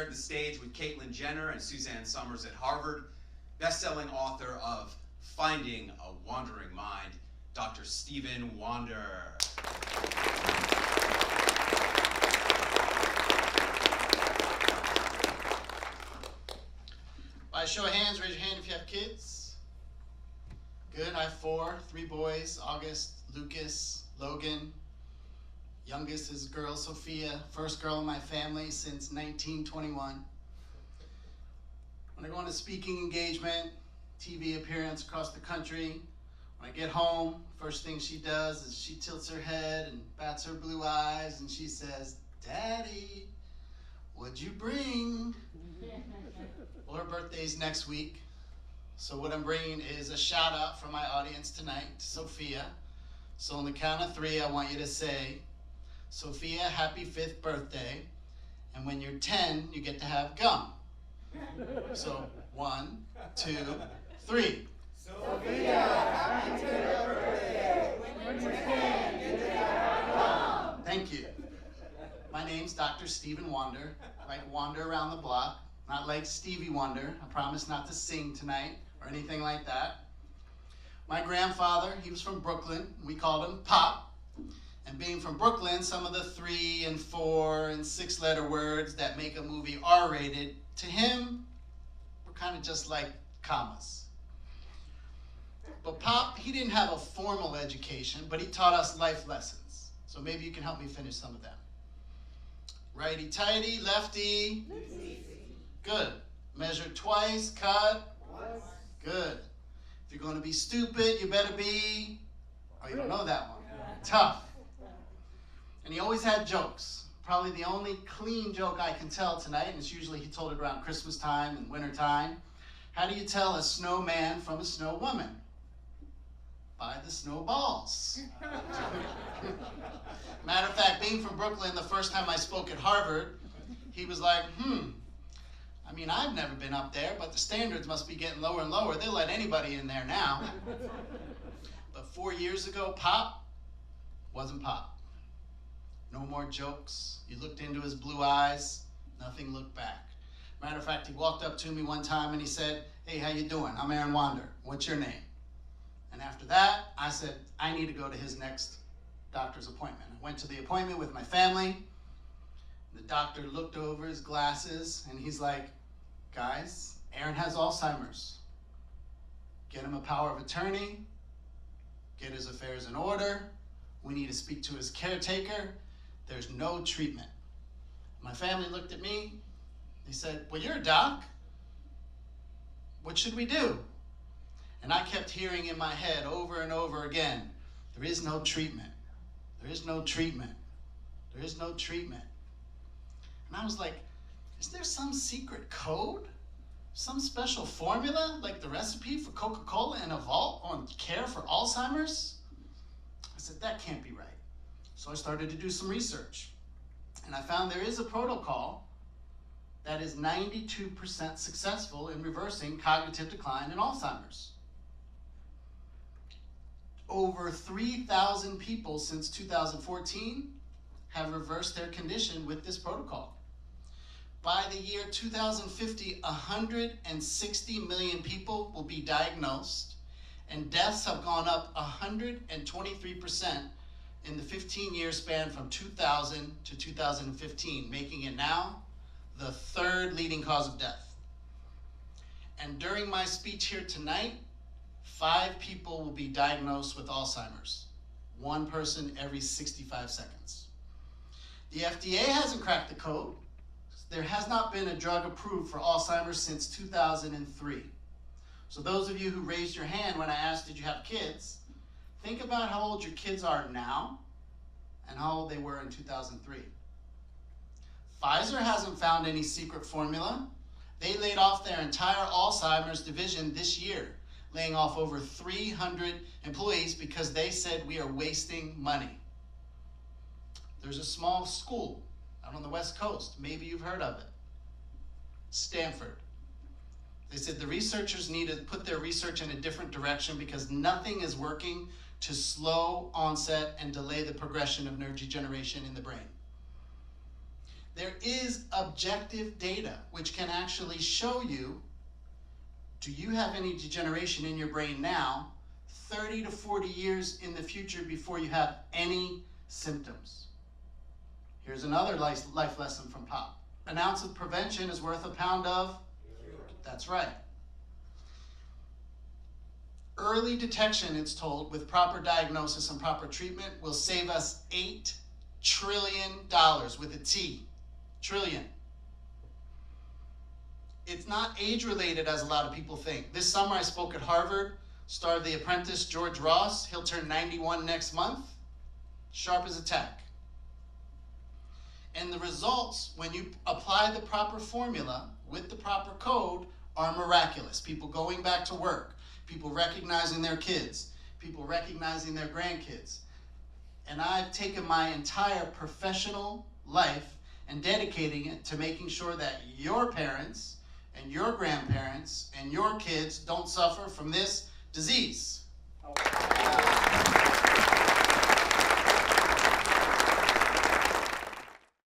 shared the stage with Caitlyn Jenner and Suzanne Summers at Harvard, best-selling author of Finding a Wandering Mind, Dr. Stephen Wander. By show of hands, raise your hand if you have kids. Good, I have 4, 3 boys, August, Lucas, Logan. Youngest is a girl, Sophia, first girl in my family since 1921. When I go on a speaking engagement, TV appearance across the country, when I get home, first thing she does is she tilts her head and bats her blue eyes and she says, "Daddy, what'd you bring?" Well, her birthday's next week, so what I'm bringing is a shout out from my audience tonight, Sophia. So on the count of 3, I want you to say, "Sophia, happy 5th birthday," and when you're 10, you get to have gum. So 1, 2, 3. Sophia, happy 5th birthday. When you're 10, you get to have gum. Thank you. My name's Dr. Stephen Wander. I like wander around the block, not like Stevie Wonder. I promise not to sing tonight or anything like that. My grandfather, he was from Brooklyn. We called him Pop. And being from Brooklyn, some of the 3 and 4 and 6-letter words that make a movie R-rated, to him, were kind of just like commas. But Pop, he didn't have a formal education, but he taught us life lessons. So maybe you can help me finish some of them. Righty-tighty, lefty. Good. Measure twice, cut. Once. Good. If you're going to be stupid, you better be, oh, you don't know that one. Tough. And he always had jokes. Probably the only clean joke I can tell tonight, and it's usually he told it around Christmas time and winter time. How do you tell a snowman from a snow woman? By the snowballs. Matter of fact, being from Brooklyn, the first time I spoke at Harvard, he was like, I mean, I've never been up there, but the standards must be getting lower and lower. They'll let anybody in there now. But 4 years ago, Pop wasn't Pop. No more jokes. You looked into his blue eyes, nothing looked back. Matter of fact, he walked up to me one time and he said, "Hey, how you doing? I'm Aaron Wander. What's your name?" And after that, I said, I need to go to his next doctor's appointment. I went to the appointment with my family. The doctor looked over his glasses and he's like, "Guys, Aaron has Alzheimer's. Get him a power of attorney. Get his affairs in order. We need to speak to his caretaker. There's no treatment." My family looked at me. They said, "Well, you're a doc. What should we do?" And I kept hearing in my head over and over again, there is no treatment. There is no treatment. There is no treatment. And I was like, is there some secret code? Some special formula, like the recipe for Coca-Cola in a vault on care for Alzheimer's? I said, that can't be right. So I started to do some research. And I found there is a protocol that is 92% successful in reversing cognitive decline in Alzheimer's. Over 3,000 people since 2014 have reversed their condition with this protocol. By the year 2050, 160 million people will be diagnosed, and deaths have gone up 123% in the 15-year span from 2000 to 2015, making it now the 3rd leading cause of death. And during my speech here tonight, 5 people will be diagnosed with Alzheimer's. 1 person every 65 seconds. The FDA hasn't cracked the code. There has not been a drug approved for Alzheimer's since 2003. So those of you who raised your hand when I asked, did you have kids? Think about how old your kids are now and how old they were in 2003. Pfizer hasn't found any secret formula. They laid off their entire Alzheimer's division this year, laying off over 300 employees because they said we are wasting money. There's a small school out on the West Coast. Maybe you've heard of it. Stanford. They said the researchers need to put their research in a different direction because nothing is working to slow onset and delay the progression of neurodegeneration in the brain. There is objective data which can actually show you, do you have any degeneration in your brain now, 30 to 40 years in the future before you have any symptoms. Here's another life lesson from Pop. An ounce of prevention is worth a pound of cure. That's right. Early detection, it's told, with proper diagnosis and proper treatment will save us $8 trillion with a T. Trillion. It's not age-related as a lot of people think. This summer I spoke at Harvard, starred The Apprentice George Ross. He'll turn 91 next month. Sharp as a tack. And the results, when you apply the proper formula with the proper code, are miraculous. People going back to work, people recognizing their kids, people recognizing their grandkids. And I've taken my entire professional life and dedicating it to making sure that your parents and your grandparents and your kids don't suffer from this disease.